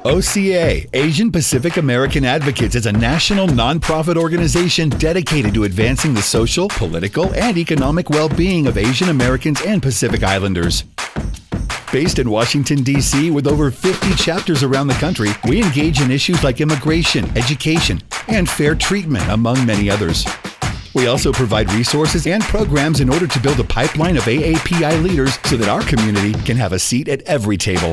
OCA, Asian Pacific American Advocates, is a national nonprofit organization dedicated to advancing the social, political, and economic well-being of Asian Americans and Pacific Islanders. Based in Washington, D.C., with over 50 chapters around the country, we engage in issues like immigration, education, and fair treatment, among many others. We also provide resources and programs in order to build a pipeline of AAPI leaders so that our community can have a seat at every table.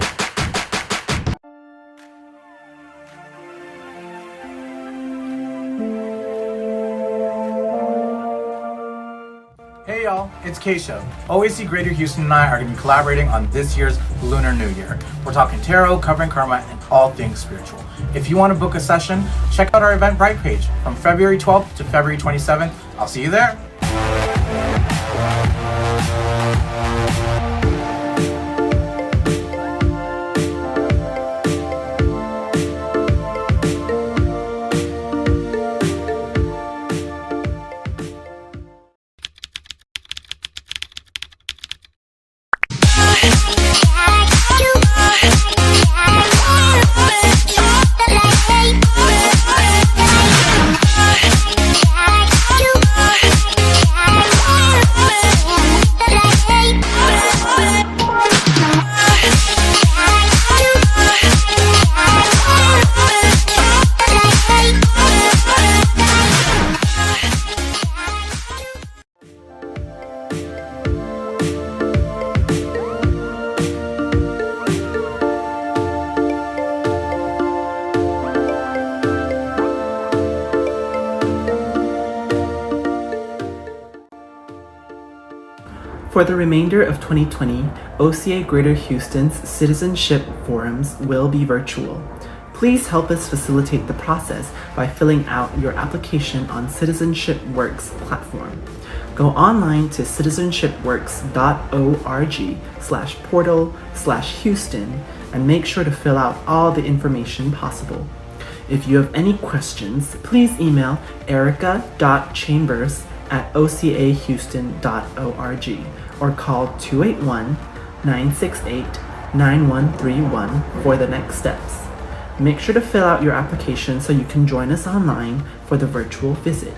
Hey y'all, it's Keisha. OAC Greater Houston and I are going to be collaborating on this year's Lunar New Year. We're talking tarot, covering karma, and all things spiritual. If you want to book a session, check out our Eventbrite page from February 12th to February 27th. I'll see you there. For the remainder of 2020, OCA Greater Houston's citizenship forums will be virtual. Please help us facilitate the process by filling out your application on Citizenship Works platform. Go online to citizenshipworks.org/portal/Houston and make sure to fill out all the information possible. If you have any questions, please email erica.chambers@ocahouston.org or call 281-968-9131 for the next steps. Make sure to fill out your application so you can join us online for the virtual visit.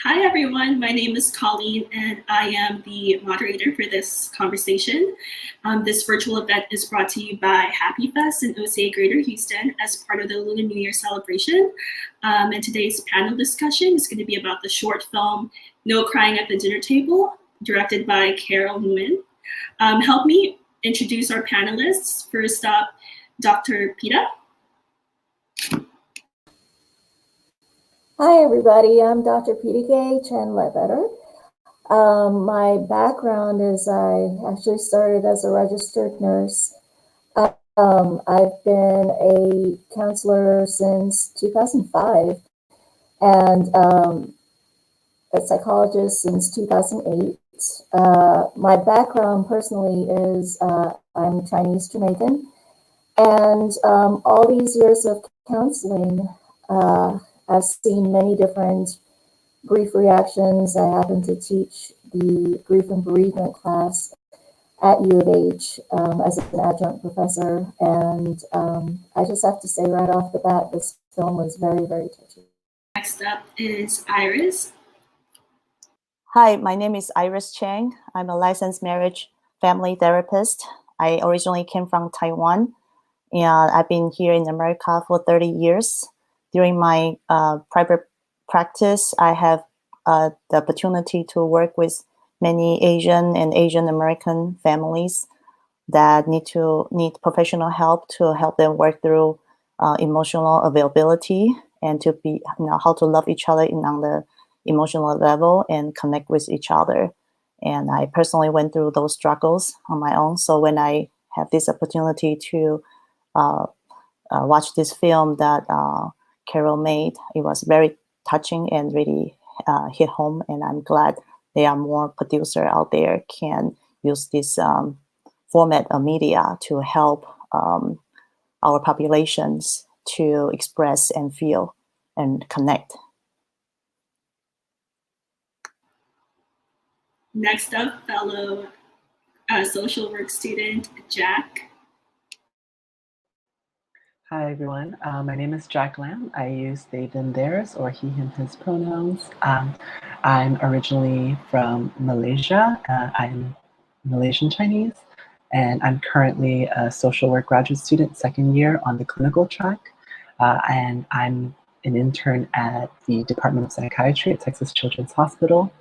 Hi everyone, my name is Coleen and I am the moderator for this conversation. This virtual event is brought to you by Happy Fest in OCA Greater Houston as part of the Lunar New Year celebration. And today's panel discussion is going to be about the short film No Crying at the Dinner Table, directed by Nguyen. Help me introduce our panelists. First up, Dr. Peta. Hi, everybody. I'm Dr. Peta Chen Ledbetter. My background is I actually started as a registered nurse. I've been a counselor since 2005 and a psychologist since 2008. My background personally is I'm Chinese Jamaican, and all these years of counseling, I've seen many different grief reactions. I happen to teach the grief and bereavement class at U of H as an adjunct professor. And I just have to say right off the bat, this film was very, very touching. Next up is Iris. Hi, my name is Iris Chang. I'm a licensed marriage family therapist. I originally came from Taiwan, and I've been here in America for 30 years. During my private practice, I have the opportunity to work with many Asian and Asian American families that need professional help to help them work through emotional availability and to be how to love each other in emotional level and connect with each other. And I personally went through those struggles on my own. So when I have this opportunity to watch this film that Carol made, it was very touching and really hit home. And I'm glad there are more producers out there can use this format of media to help our populations to express and feel and connect. Next up, fellow social work student, Jack. Hi, everyone. My name is Jack Lam. I use they, them, theirs, or he, him, his pronouns. I'm originally from Malaysia. I'm Malaysian Chinese, and I'm currently a social work graduate student, second year on the clinical track. And I'm an intern at the Department of Psychiatry at Texas Children's Hospital.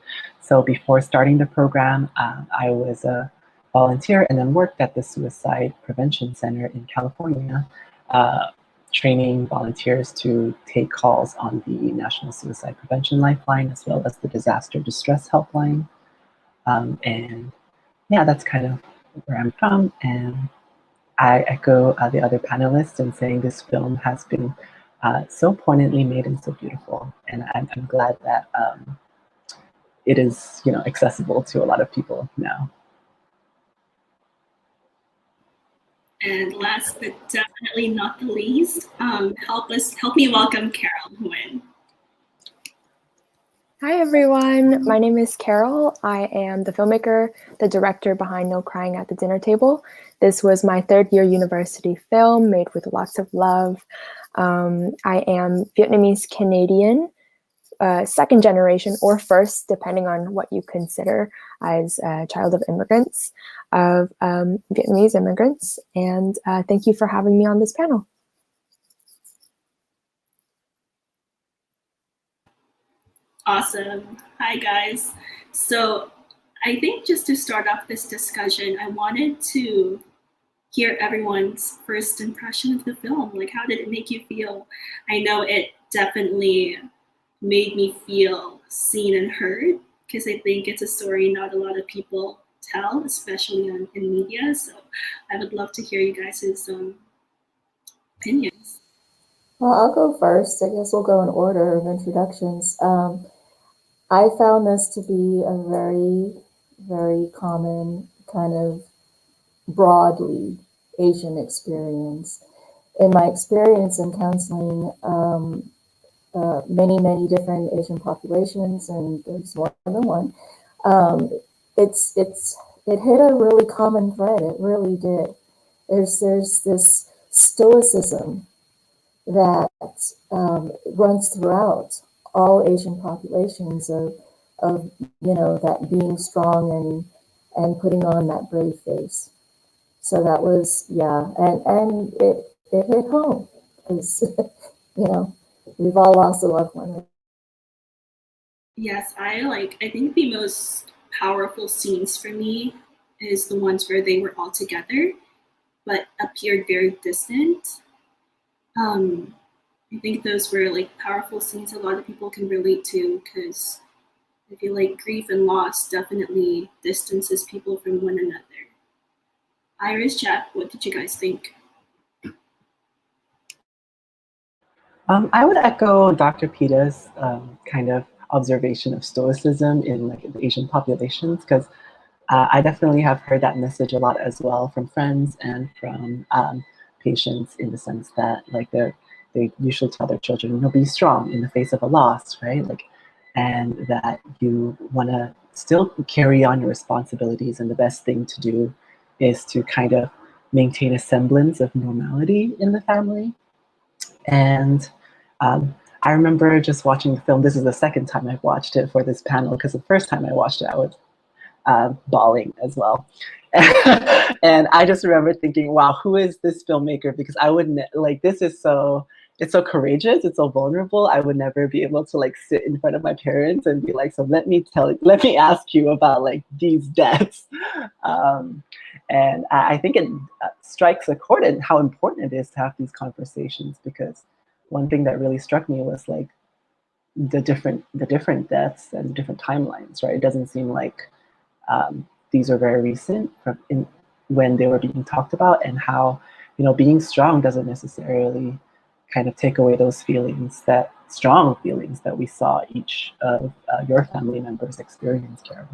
So before starting the program, I was a volunteer and then worked at the Suicide Prevention Center in California, training volunteers to take calls on the National Suicide Prevention Lifeline as well as the Disaster Distress Helpline. And yeah, that's kind of where I'm from. And I echo the other panelists in saying this film has been so poignantly made and so beautiful. And I'm glad that it is, accessible to a lot of people now. And last but definitely not the least, help me welcome Carol Nguyen. Hi everyone, my name is Carol. I am the filmmaker, the director behind No Crying at the Dinner Table. This was my third year university film made with lots of love. I am Vietnamese Canadian, second generation or first, depending on what you consider as a child of immigrants, of Vietnamese immigrants. And thank you for having me on this panel. Awesome. Hi, guys. So I think just to start off this discussion, I wanted to hear everyone's first impression of the film. Like, how did it make you feel? I know it definitely made me feel seen and heard, because I think it's a story not a lot of people tell, especially in media. So I would love to hear you guys' opinions. Well, I'll go first. I guess we'll go in order of introductions. I found this to be a very, very common kind of broadly Asian experience. In my experience in counseling many different Asian populations, and there's more than one, it hit a really common thread. It really did. There's this stoicism that runs throughout all Asian populations of that being strong and putting on that brave face. So that was, and it hit home because we've all lost a loved one. Yes, I think the most powerful scenes for me is the ones where they were all together but appeared very distant. I think those were powerful scenes a lot of people can relate to, because I feel like grief and loss definitely distances people from one another. Iris, Jack, what did you guys think? I would echo Dr. Peta's kind of observation of stoicism in the Asian populations, because I definitely have heard that message a lot as well from friends and from patients, in the sense that they usually tell their children, be strong in the face of a loss, right? And that you want to still carry on your responsibilities, and the best thing to do is to kind of maintain a semblance of normality in the family. And I remember just watching the film. This is the second time I've watched it for this panel, because the first time I watched it, I was bawling as well. And I just remember thinking, wow, who is this filmmaker? Because I wouldn't, this is it's so courageous, it's so vulnerable. I would never be able to sit in front of my parents and be like, so let me ask you about these deaths. And I think it strikes a chord in how important it is to have these conversations, because one thing that really struck me was the different deaths and different timelines, right? It doesn't seem like these are very recent when they were being talked about, and how, you know, being strong doesn't necessarily kind of take away those feelings, that strong feelings that we saw each of your family members experience, Carol.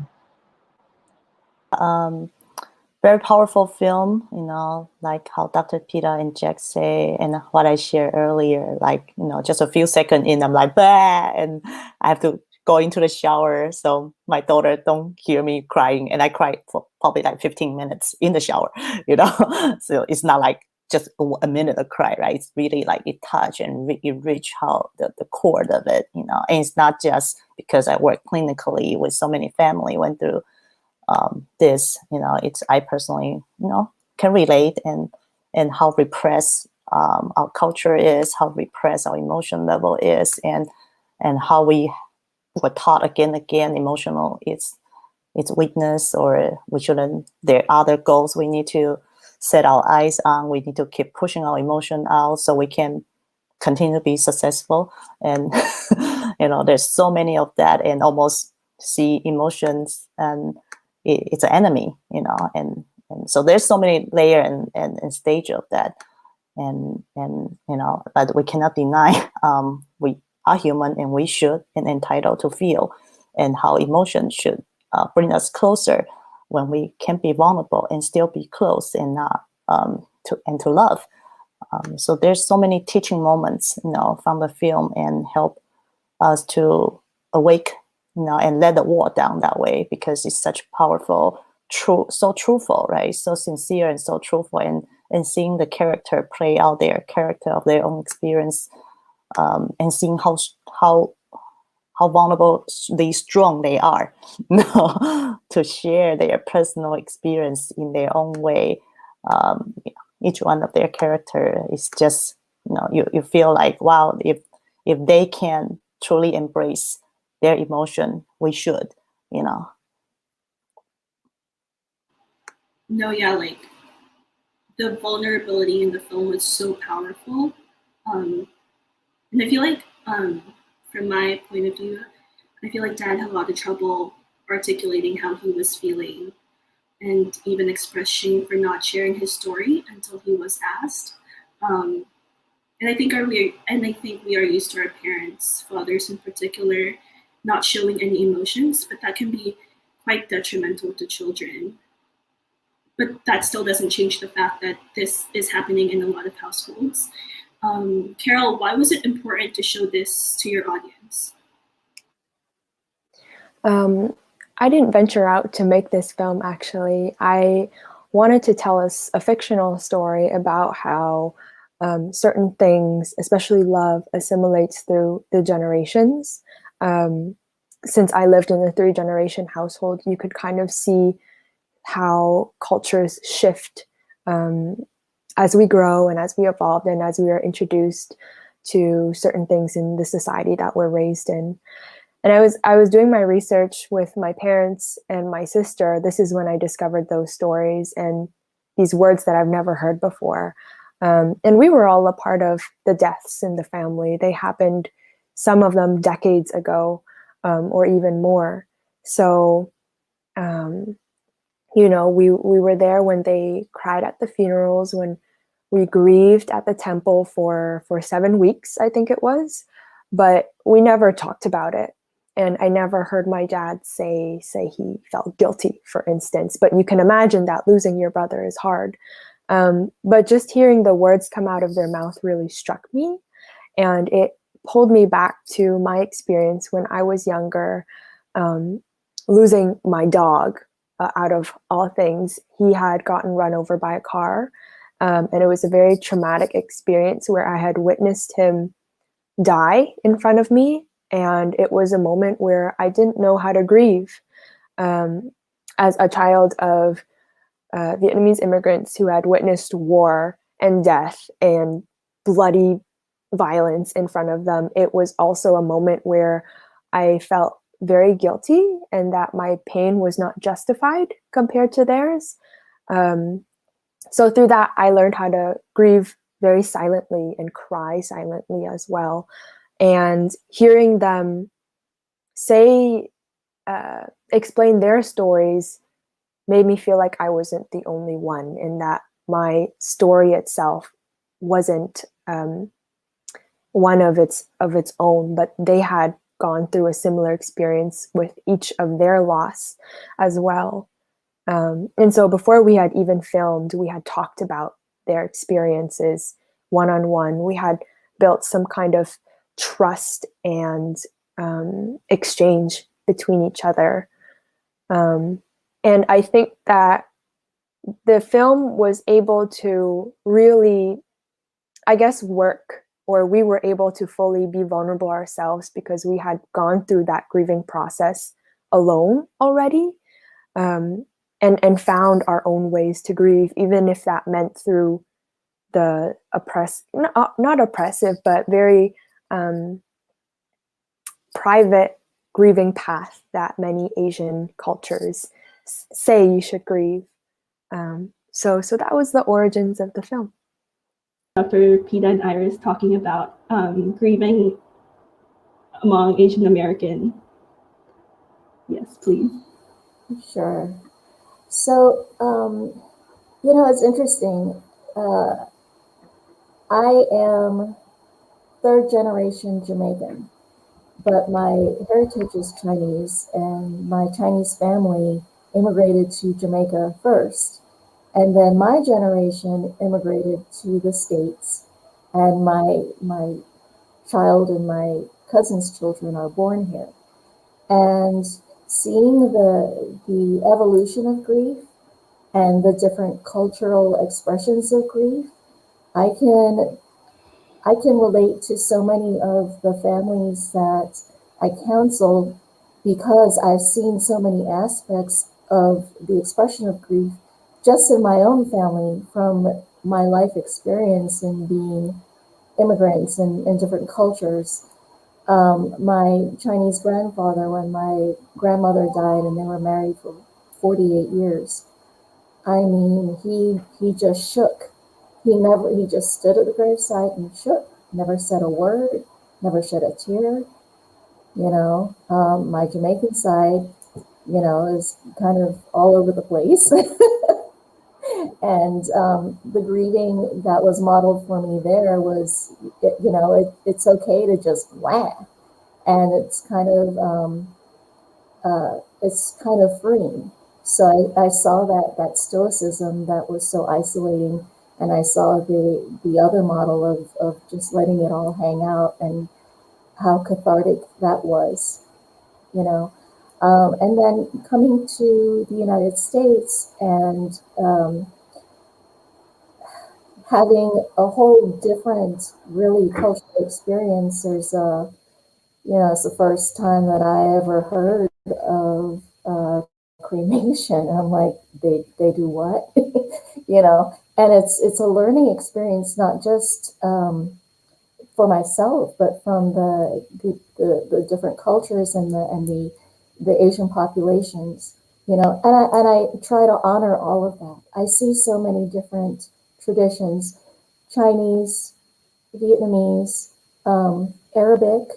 Very powerful film, you know, like how Dr. Peta and Jack say, and what I shared earlier, like, you know, just a few seconds in, I'm like, bah, and I have to go into the shower so my daughter don't hear me crying, and I cried for probably like 15 minutes in the shower, you know. So it's not like just a minute of cry, right? It's really like it touch and it reach how the core of it, you know. And it's not just because I work clinically with so many family went through this, you know. It's, I personally, you know, can relate, and how repressed our culture is, how repressed our emotion level is, and how we were taught again and again emotional it's weakness, or we shouldn't, there are other goals we need to set our eyes on. We need to keep pushing our emotion out so we can continue to be successful. And you know, there's so many of that, and almost see emotions and it's an enemy, you know. And so there's so many layer and stage of that, and you know, but we cannot deny we are human, and we should and entitled to feel, and how emotion should bring us closer when we can be vulnerable and still be close, and not to love. So there's so many teaching moments, you know, from the film, and help us to awake, you know, and let the wall down that way, because it's such powerful, so truthful, right? So sincere and so truthful, and seeing the character play out their character of their own experience, and seeing how vulnerable, strong they are, you know, to share their personal experience in their own way. Each one of their character is just, you know, you feel like, wow, if they can truly embrace their emotion, we should, you know. No, yeah, like the vulnerability in the film was so powerful. And I feel like, from my point of view, I feel like Dad had a lot of trouble articulating how he was feeling, and even expressed shame for not sharing his story until he was asked. And I think we are used to our parents, fathers in particular, not showing any emotions, but that can be quite detrimental to children. But that still doesn't change the fact that this is happening in a lot of households. Carol, why was it important to show this to your audience? I didn't venture out to make this film, actually. I wanted to tell us a fictional story about how certain things, especially love, assimilates through the generations. Since I lived in a 3-generation household, you could kind of see how cultures shift as we grow and as we evolve, and as we are introduced to certain things in the society that we're raised in. And I was doing my research with my parents and my sister. This is when I discovered those stories and these words that I've never heard before. And we were all a part of the deaths in the family. They happened, some of them decades ago, or even more. So, you know, we were there when they cried at the funerals, when we grieved at the temple for 7 weeks, I think it was, but we never talked about it. And I never heard my dad say he felt guilty, for instance. But you can imagine that losing your brother is hard. But just hearing the words come out of their mouth really struck me. And it pulled me back to my experience when I was younger, losing my dog, out of all things. He had gotten run over by a car. And it was a very traumatic experience where I had witnessed him die in front of me. And it was a moment where I didn't know how to grieve. As a child of Vietnamese immigrants who had witnessed war and death and bloody violence in front of them, it was also a moment where I felt very guilty and that my pain was not justified compared to theirs. So through that, I learned how to grieve very silently and cry silently as well. And hearing them explain their stories made me feel like I wasn't the only one, and that my story itself wasn't one of its own, but they had gone through a similar experience with each of their loss as well. And so before we had even filmed, we had talked about their experiences one-on-one. We had built some kind of trust and exchange between each other. And I think that the film was able to really, I guess, we were able to fully be vulnerable ourselves because we had gone through that grieving process alone already, and found our own ways to grieve, even if that meant through the not oppressive, but very private grieving path that many Asian cultures say you should grieve. So that was the origins of the film. For Peta and Iris talking about grieving among Asian American. Yes, please. Sure. So, it's interesting. I am third generation Jamaican, but my heritage is Chinese, and my Chinese family immigrated to Jamaica first. And then my generation immigrated to the States, and my child and my cousin's children are born here. And seeing the evolution of grief and the different cultural expressions of grief, I can relate to so many of the families that I counsel because I've seen so many aspects of the expression of grief just in my own family from my life experience in being immigrants in different cultures. My Chinese grandfather, when my grandmother died and they were married for 48 years, I mean, he just shook. He just stood at the gravesite and shook, never said a word, never shed a tear. My Jamaican side, is kind of all over the place. And the grieving that was modeled for me there was, it's okay to just laugh. And it's kind of freeing. So I saw that stoicism that was so isolating, and I saw the other model of just letting it all hang out and how cathartic that was, and then coming to the United States and having a whole different, really cultural experience. It's the first time that I ever heard of cremation. I'm like, they do what? And it's a learning experience, not just for myself, but from the different cultures and the Asian populations, and I try to honor all of that. I see so many different traditions: Chinese, Vietnamese, Arabic,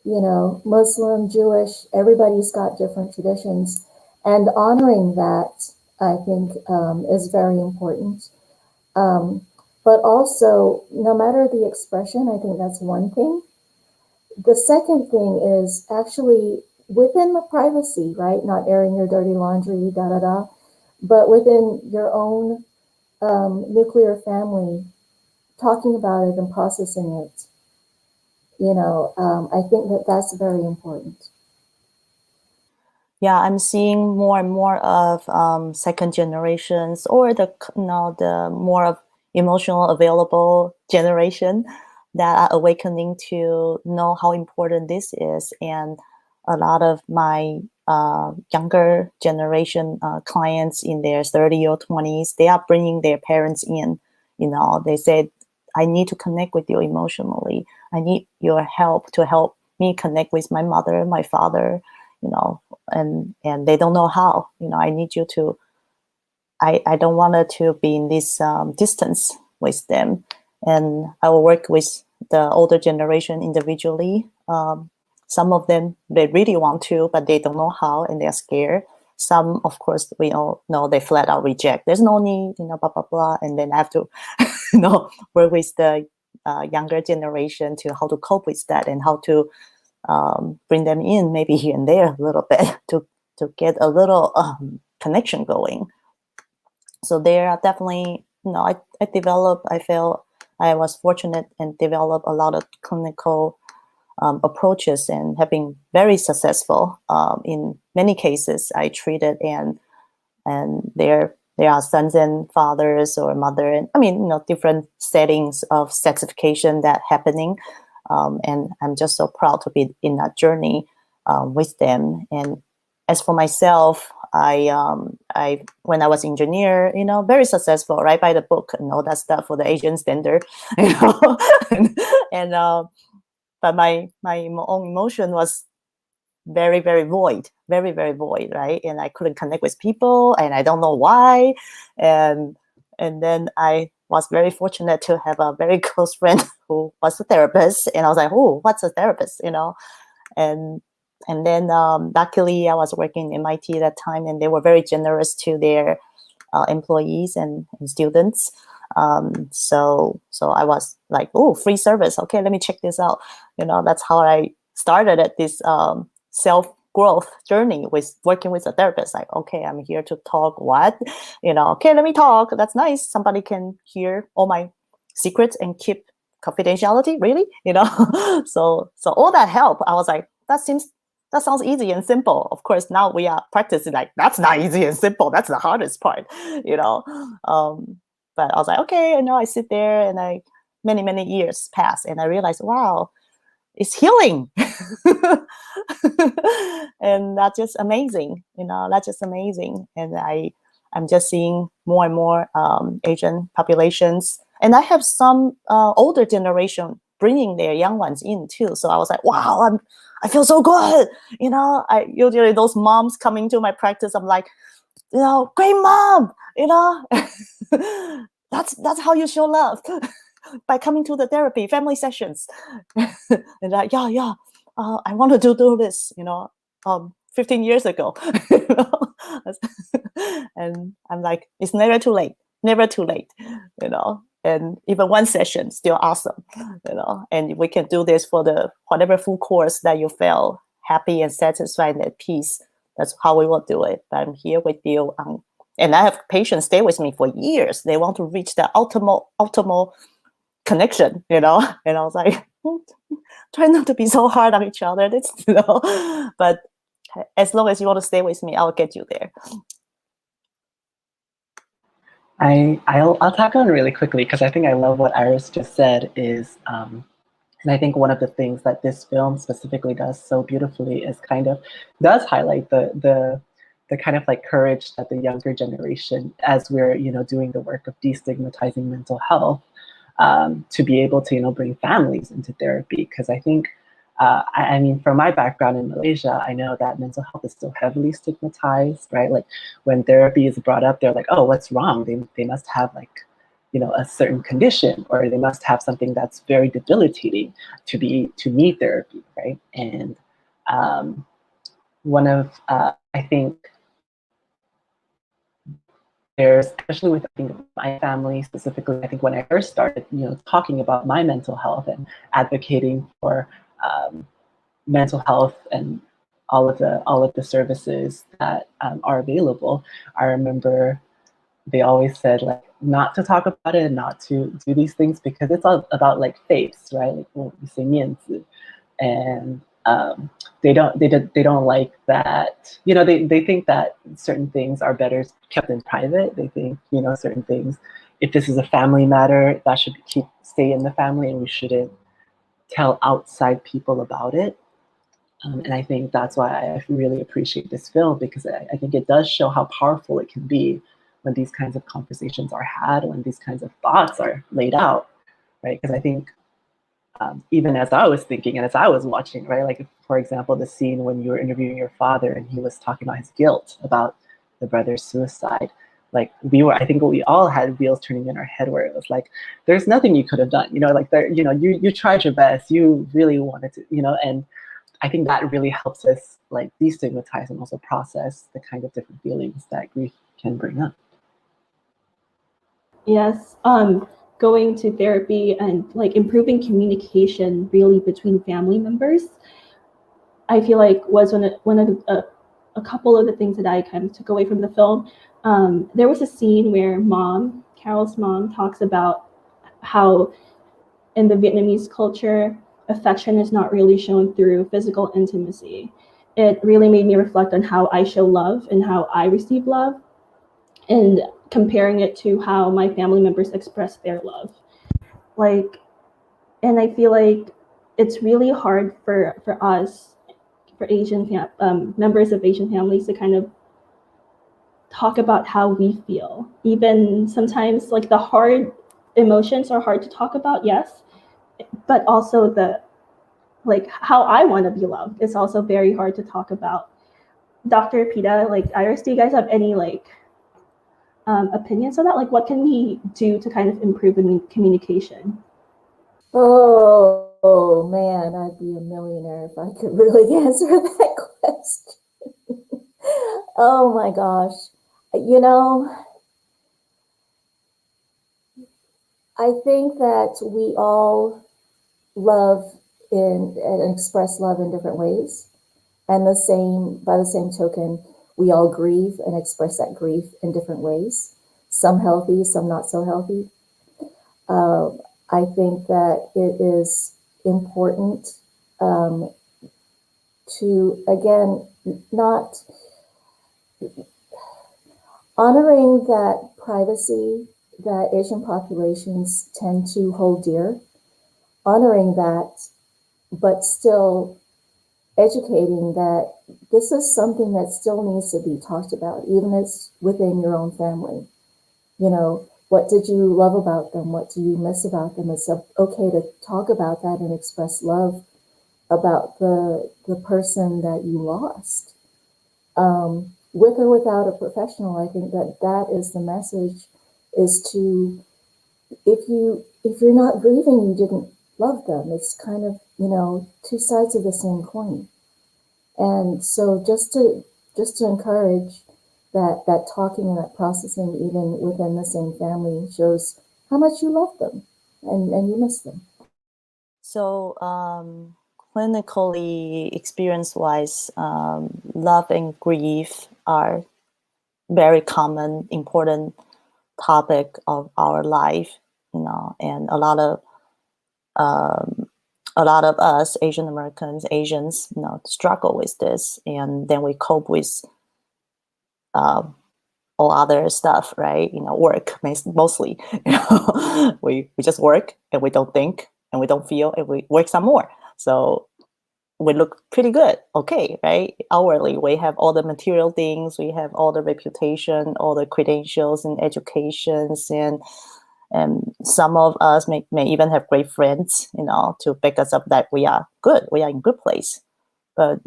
Muslim, Jewish. Everybody's got different traditions, and honoring that, I think, is very important. But also, no matter the expression, I think that's one thing. The second thing is actually within the privacy, right? Not airing your dirty laundry, da da da, but within your own nuclear family, talking about it and processing it. I think that's very important. Yeah, I'm seeing more and more of second generations, or the more of emotional available generation that are awakening to know how important this is. And a lot of my younger generation clients in their 30 or 20s, they are bringing their parents in. They said, I need to connect with you emotionally. I need your help to help me connect with my mother, my father, and they don't know how. I need you to, I don't want to be in this distance with them. And I will work with the older generation individually. Some of them, they really want to, but they don't know how and they're scared. Some, of course, we all know they flat out reject. There's no need, blah, blah, blah. And then I have to, work with the younger generation to how to cope with that and how to bring them in maybe here and there a little bit to get a little connection going. So there are definitely, I feel I was fortunate and developed a lot of clinical approaches and have been very successful. In many cases, I treated and there are sons and fathers or mother, and different settings of certification that happening. And I'm just so proud to be in that journey with them. And as for myself, I when I was engineer, very successful, right, by the book and all that stuff for the Asian standard, and but my own emotion was very, very void, very, very void, right? And I couldn't connect with people, and I don't know why. And then I was very fortunate to have a very close friend who was a therapist, and I was like, oh, what's a therapist, And then luckily I was working in MIT at that time, and they were very generous to their employees and students. So I was like, oh, free service. Okay, let me check this out. That's how I started at this self-growth journey with working with a therapist. Like, okay, I'm here to talk. What? Okay, let me talk. That's nice. Somebody can hear all my secrets and keep confidentiality. Really? So all that help. I was like, that sounds easy and simple. Of course, now we are practicing like, that's not easy and simple. That's the hardest part, But I was like, okay, I sit there and many years pass and I realized, wow, it's healing. And that's just amazing, that's just amazing. And I'm just seeing more and more Asian populations. And I have some older generation bringing their young ones in too. So I was like, wow, I feel so good. I usually those moms coming to my practice, I'm like, great mom, that's how you show love by coming to the therapy family sessions. And like, yeah, I want to do this, 15 years ago. And I'm like, it's never too late, and even one session still awesome, and we can do this for the whatever full course that you feel happy and satisfied and at peace. That's how we will do it. But I'm here with you. And I have patients stay with me for years. They want to reach the optimal connection, And I was like, try not to be so hard on each other. But as long as you want to stay with me, I'll get you there. I'll talk on really quickly because I think I love what Iris just said is, and I think one of the things that this film specifically does so beautifully is does highlight the kind of like courage that the younger generation, as we're doing the work of destigmatizing mental health, to be able to bring families into therapy. Because I think I mean, from my background in Malaysia, I know that mental health is still heavily stigmatized, right? Like when therapy is brought up, they're like, oh, what's wrong? They must have like, a certain condition, or they must have something that's very debilitating to need therapy, right? And one of, I think, especially with my family specifically, I think when I first started, talking about my mental health and advocating for mental health and all of the services that are available, I remember they always said like not to talk about it and not to do these things because it's all about like faiths, right? Like we say 面子, and they don't like that. They think that certain things are better kept in private. They think certain things, if this is a family matter, that should stay in the family, and we shouldn't tell outside people about it. And I think that's why I really appreciate this film, because I think it does show how powerful it can be when these kinds of conversations are had, when these kinds of thoughts are laid out, right? Because I think even as I was thinking and as I was watching, right? Like, for example, the scene when you were interviewing your father and he was talking about his guilt about the brother's suicide. like I think we all had wheels turning in our head where it was like, there's nothing you could have done, like there, you tried your best, you really wanted to, and I think that really helps us like destigmatize and also process the kind of different feelings that grief can bring up. Yes, going to therapy and like improving communication really between family members, I feel like was one of a couple of the things that I kind of took away from the film. There was a scene where Carol's mom, talks about how in the Vietnamese culture, affection is not really shown through physical intimacy. It really made me reflect on how I show love and how I receive love, and comparing it to how my family members express their love. And I feel like it's really hard for us, for members of Asian families, to kind of talk about how we feel. Even sometimes, like, the hard emotions are hard to talk about, yes, but also how I want to be loved is also very hard to talk about. Dr. Peta, Iris, do you guys have any opinions on that? Like, what can we do to kind of improve communication? Oh man, I'd be a millionaire if I could really answer that question. Oh my gosh. I think that we all love and express love in different ways. And by the same token, we all grieve and express that grief in different ways. Some healthy, some not so healthy. I think that it is important to, again, not honoring that privacy that Asian populations tend to hold dear, honoring that, but still educating that this is something that still needs to be talked about, even if it's within your own family. What did you love about them? What do you miss about them? It's okay to talk about that and express love about the person that you lost. With or without a professional, I think that is the message, is to, if you're not grieving, you didn't love them. It's kind of, two sides of the same coin. And so just to encourage that talking and that processing, even within the same family, shows how much you love them and you miss them. So clinically, experience-wise, love and grief are very common, important topic of our life, and a lot of us Asian Americans, Asians, struggle with this, and then we cope with all other stuff, right? Work mostly. We just work and we don't think and we don't feel and we work some more. So we look pretty good, okay, right? Outwardly, we have all the material things, we have all the reputation, all the credentials and educations, and some of us may even have great friends, to back us up that we are good, we are in good place. But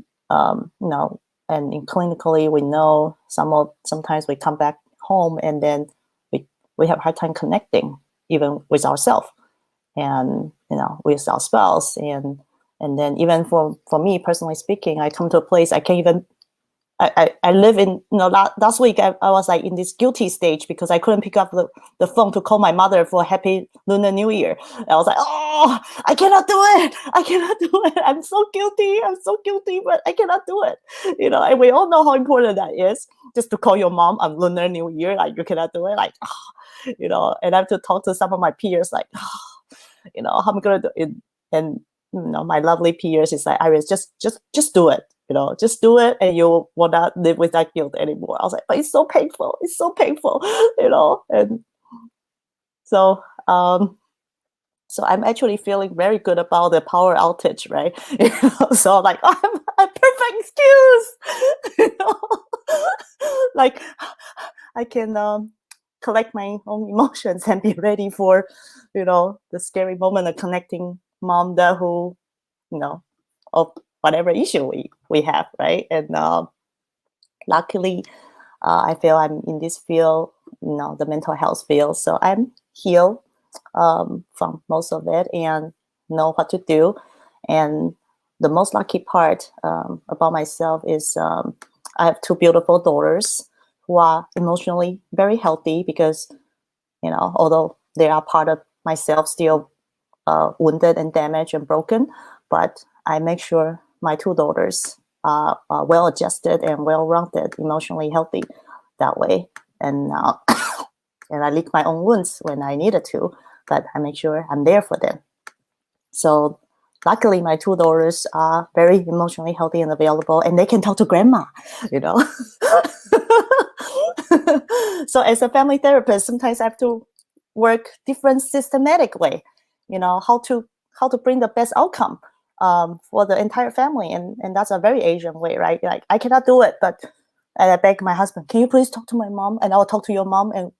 and in clinically, we know sometimes we come back home and then we have a hard time connecting even with ourselves and with our spouse, and then even for me personally speaking, I come to a place I can't even. I live in, last week I was like in this guilty stage because I couldn't pick up the phone to call my mother for Happy Lunar New Year. I was like, oh, I cannot do it. I'm so guilty, but I cannot do it. And we all know how important that is, just to call your mom on Lunar New Year, like you cannot do it, like, and I have to talk to some of my peers, like, how am I going to do it? And, my lovely peers is like, Iris, just do it. Just do it, and you will not live with that guilt anymore. I was like, but it's so painful. And so, so I'm actually feeling very good about the power outage, right? So I'm like, I'm a perfect excuse. Like I can collect my own emotions and be ready for, the scary moment of connecting mom, dad, who, of whatever issue we have, right? And luckily, I feel I'm in this field the mental health field. So I'm healed from most of it and know what to do. And the most lucky part about myself is I have two beautiful daughters who are emotionally very healthy because, although they are part of myself, still wounded and damaged and broken, but I make sure my two daughters are well adjusted and well rounded, emotionally healthy that way. And and I lick my own wounds when I needed to, but I make sure I'm there for them. So luckily, my two daughters are very emotionally healthy and available, and they can talk to grandma, So as a family therapist, sometimes I have to work different systematic way, how to bring the best outcome for the entire family. And that's a very Asian way, right? Like, I cannot do it, but I beg my husband, can you please talk to my mom? And I'll talk to your mom. And,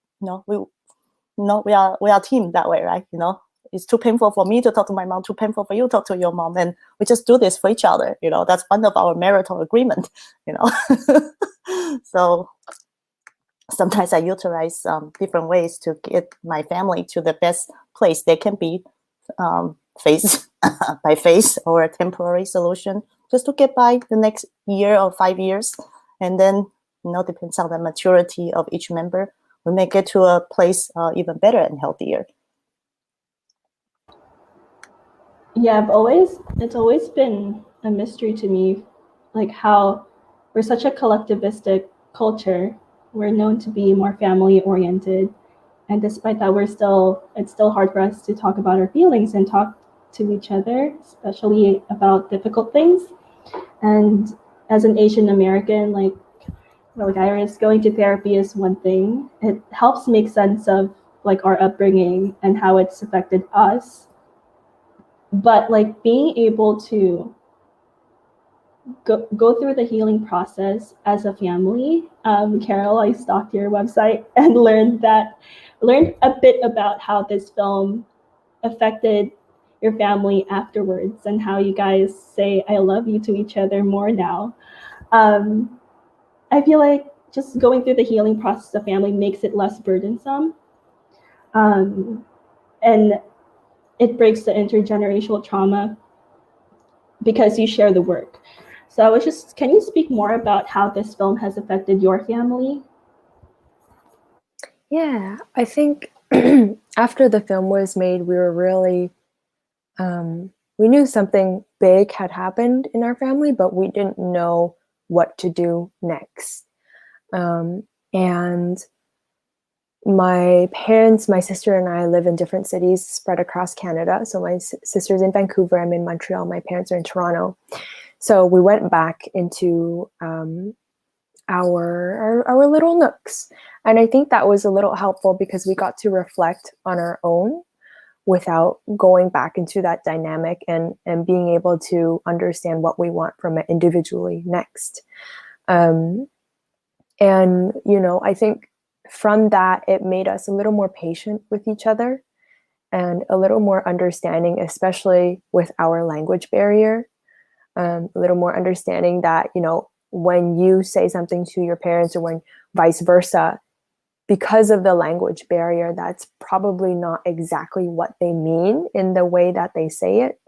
we are a team that way, right? It's too painful for me to talk to my mom, too painful for you to talk to your mom. And we just do this for each other. That's one of our marital agreement, So sometimes I utilize different ways to get my family to the best place they can be, face by face or a temporary solution, just to get by the next year or 5 years. And then, depends on the maturity of each member, we may get to a place even better and healthier. Yeah, it's always been a mystery to me, like how we're such a collectivistic culture. We're known to be more family oriented, and despite that, it's still hard for us to talk about our feelings and talk to each other, especially about difficult things. And as an Asian American, like Iris, going to therapy is one thing. It helps make sense of like our upbringing and how it's affected us. But like being able to go through the healing process as a family. Carol, I stalked your website and learned a bit about how this film affected your family afterwards and how you guys say "I love you" to each other more now. I feel like just going through the healing process of family makes it less burdensome, and it breaks the intergenerational trauma because you share the work. So can you speak more about how this film has affected your family? Yeah, I think after the film was made, we were really, we knew something big had happened in our family, but we didn't know what to do next. And my parents, my sister and I live in different cities spread across Canada. So my sister's in Vancouver, I'm in Montreal, my parents are in Toronto. So we went back into our little nooks. And I think that was a little helpful because we got to reflect on our own without going back into that dynamic and being able to understand what we want from it individually next. And, I think from that, it made us a little more patient with each other and a little more understanding, especially with our language barrier. A little more understanding that, when you say something to your parents or when vice versa, because of the language barrier, that's probably not exactly what they mean in the way that they say it.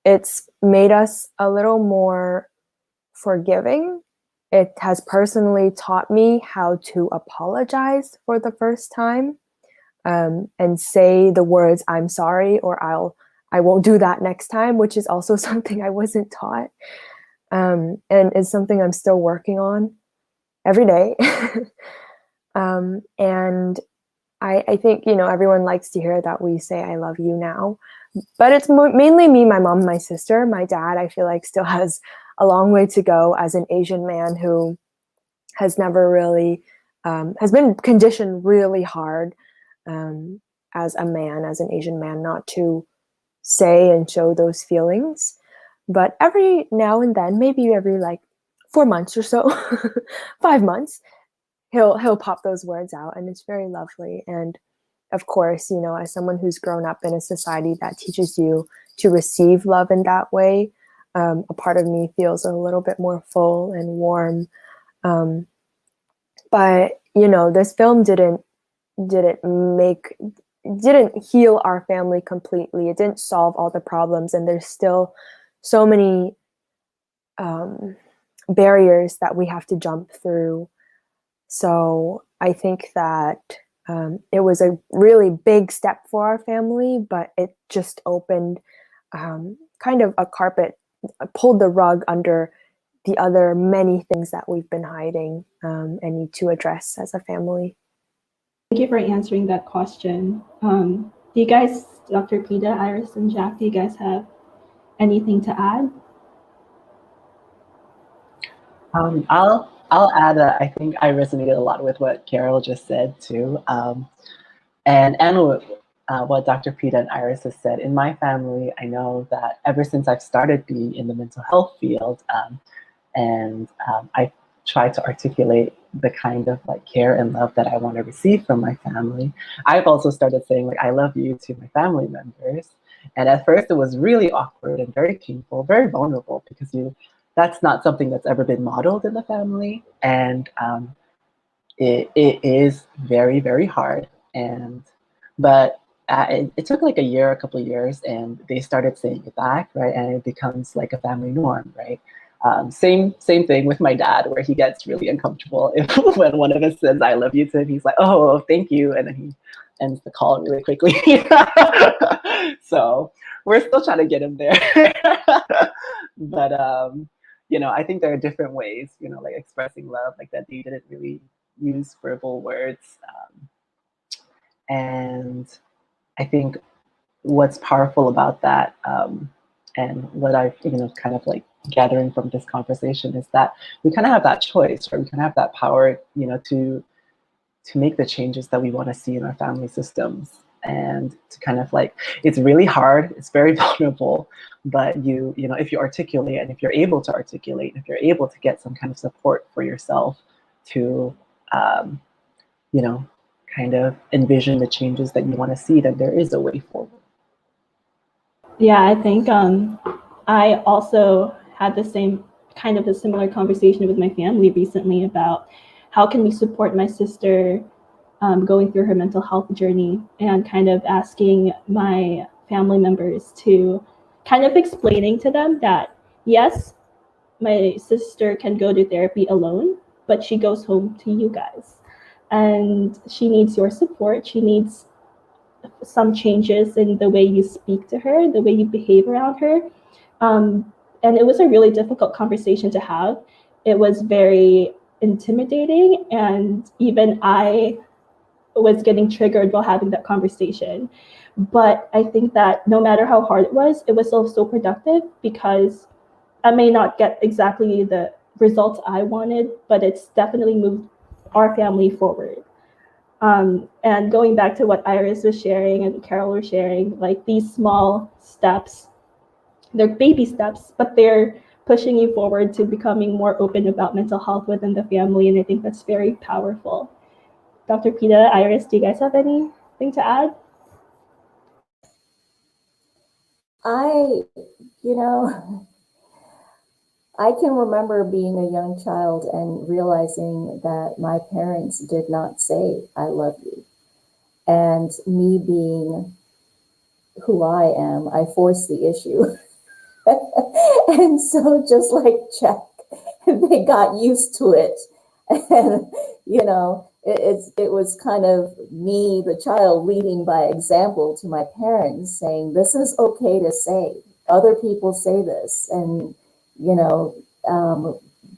It's made us a little more forgiving. It has personally taught me how to apologize for the first time, and say the words, "I'm sorry," or I won't do that next time, which is also something I wasn't taught. And it's something I'm still working on every day. And I think, everyone likes to hear that we say "I love you" now, but it's mainly me, my mom, my sister. My dad, I feel like, still has a long way to go as an Asian man who has never really, has been conditioned really hard as a man, as an Asian man, not to say and show those feelings. But every now and then, maybe every 4 months or so, 5 months, he'll pop those words out, and it's very lovely. And of course, as someone who's grown up in a society that teaches you to receive love in that way, a part of me feels a little bit more full and warm. But this film didn't heal our family completely. It didn't solve all the problems, and there's still so many barriers that we have to jump through. So I think that it was a really big step for our family, but it just opened kind of a carpet, pulled the rug under the other many things that we've been hiding and need to address as a family. Thank you for answering that question. Do you guys, Dr. Peta, Iris, and Jack, do you guys have anything to add? I'll add that I think I resonated a lot with what Carol just said too, and what Dr. Peta and Iris has said. In my family, I know that ever since I've started being in the mental health field, I try to articulate the kind of like care and love that I want to receive from my family. I've also started saying like I love you to my family members, and at first it was really awkward and very painful, very vulnerable, because that's not something that's ever been modeled in the family, and it is very, very hard. But it took like a couple of years, and they started saying it back, right? And it becomes like a family norm, right? Same thing with my dad, where he gets really uncomfortable when one of us says "I love you" to him. He's like, "Oh, thank you," and then he ends the call really quickly. So we're still trying to get him there. But I think there are different ways, like expressing love, like that they didn't really use verbal words. And I think what's powerful about that, and what I've, kind of like gathering from this conversation, is that we kind of have that choice, or we kind of have that power, to make the changes that we want to see in our family systems. And to kind of like, it's really hard, it's very vulnerable, but if you articulate, and if you're able to articulate, if you're able to get some kind of support for yourself to, kind of envision the changes that you want to see, then there is a way forward. Yeah, I think I also had the same kind of a similar conversation with my family recently about how can we support my sister going through her mental health journey, and kind of asking my family members to kind of explaining to them that, yes, my sister can go to therapy alone, but she goes home to you guys. And she needs your support. She needs some changes in the way you speak to her, the way you behave around her. And it was a really difficult conversation to have. It was very intimidating, and even I was getting triggered while having that conversation. But I think that no matter how hard it was still so productive, because I may not get exactly the results I wanted, but it's definitely moved our family forward. And going back to what Iris was sharing and Carol was sharing, like these small steps, they're baby steps, but they're pushing you forward to becoming more open about mental health within the family. And I think that's very powerful. Dr. Peta, Iris, do you guys have anything to add? I can remember being a young child and realizing that my parents did not say, "I love you." And me being who I am, I forced the issue. And so just like Jack, they got used to it. And, it was kind of me, the child, leading by example to my parents, saying, "This is okay to say. Other people say this. And,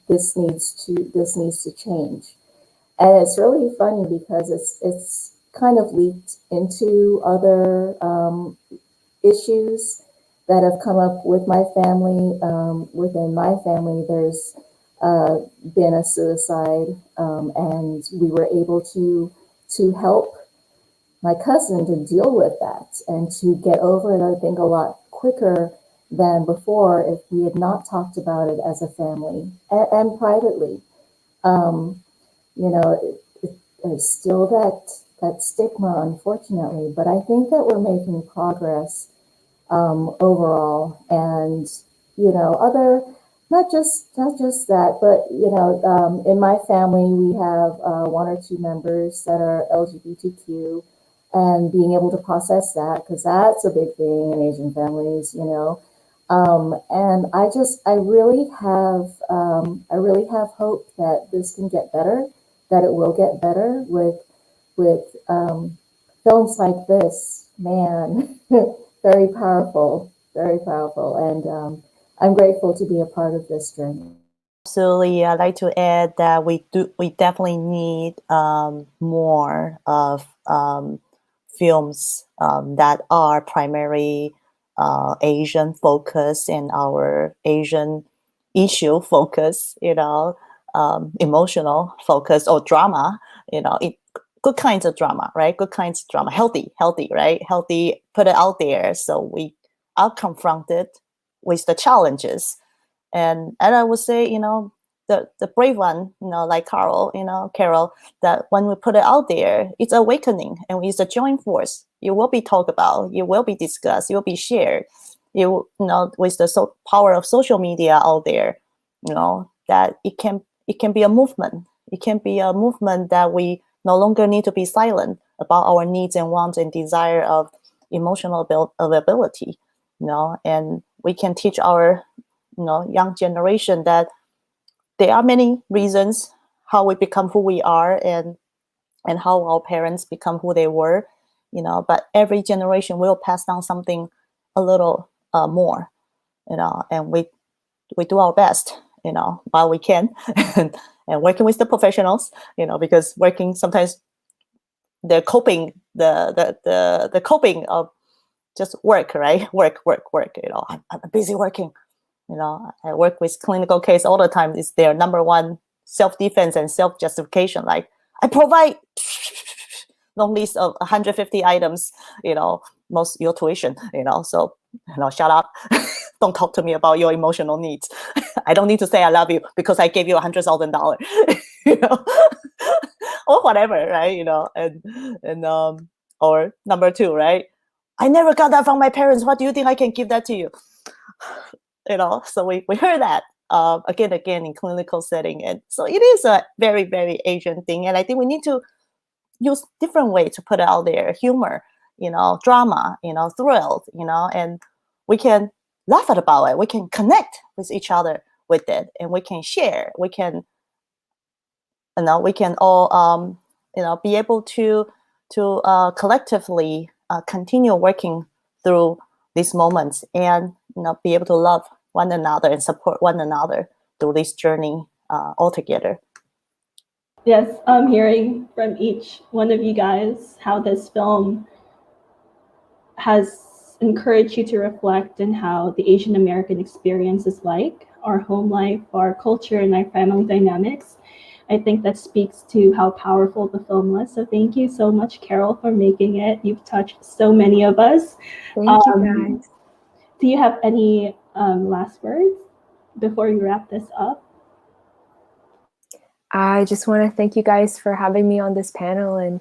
this needs to change." And it's really funny because it's kind of leaked into other issues that have come up with my family. Within my family, there's been a suicide, and we were able to help my cousin to deal with that and to get over it, I think, a lot quicker than before if we had not talked about it as a family and privately. There's still that stigma, unfortunately, but I think that we're making progress overall. And, other not just that, but in my family we have one or two members that are LGBTQ, and being able to process that, because that's a big thing in Asian families. And I really have hope that this can get better, that it will get better with films like this. Man, very powerful, and I'm grateful to be a part of this journey. Absolutely, I'd like to add that we definitely need more of films that are primarily Asian focus and our Asian issue focus, emotional focus or drama, good kinds of drama, right? Good kinds of drama, healthy, right? Healthy, put it out there so we are confronted with the challenges. And I would say, the brave one, like Carol, that when we put it out there, it's awakening and it's a joint force. You will be talked about, you will be discussed, you will be shared. With the power of social media out there, that it can be a movement. It can be a movement that we no longer need to be silent about our needs and wants and desire of emotional availability, and we can teach our young generation that there are many reasons how we become who we are and how our parents become who they were, but every generation will pass down something a little more, and we do our best, while we can, and working with the professionals, because working sometimes the coping of just work, right? Work. I'm busy working. I work with clinical case all the time. It's their number one self-defense and self-justification. Like, I provide long list of 150 items, most your tuition, so, shut up. Don't talk to me about your emotional needs. I don't need to say I love you because I gave you $100,000, or whatever, right? And or number two, right? I never got that from my parents. What do you think I can give that to you? So we heard that again in clinical setting, and so it is a very, very Asian thing, and I think we need to use different ways to put it out there. Humor, drama, thrills, and we can laugh about it. We can connect with each other with it, and we can share. We can, we can all, be able to collectively continue working through these moments, and be able to love one another and support one another through this journey all together. Yes, I'm hearing from each one of you guys how this film has encouraged you to reflect on how the Asian American experience is like, our home life, our culture, and our family dynamics. I think that speaks to how powerful the film was. So thank you so much, Carol, for making it. You've touched so many of us. Thank you, guys. Do you have any last words before we wrap this up? I just want to thank you guys for having me on this panel and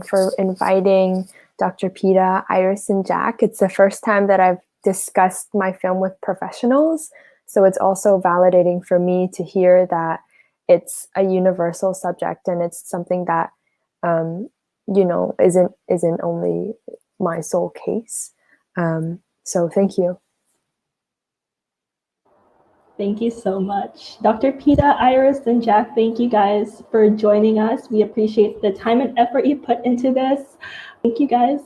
for inviting Dr. Peta, Iris, and Jack. It's the first time that I've discussed my film with professionals, so it's also validating for me to hear that it's a universal subject and it's something that isn't only my sole case. So thank you. Thank you so much. Dr. Peta, Iris, and Jack, thank you guys for joining us. We appreciate the time and effort you put into this. Thank you guys.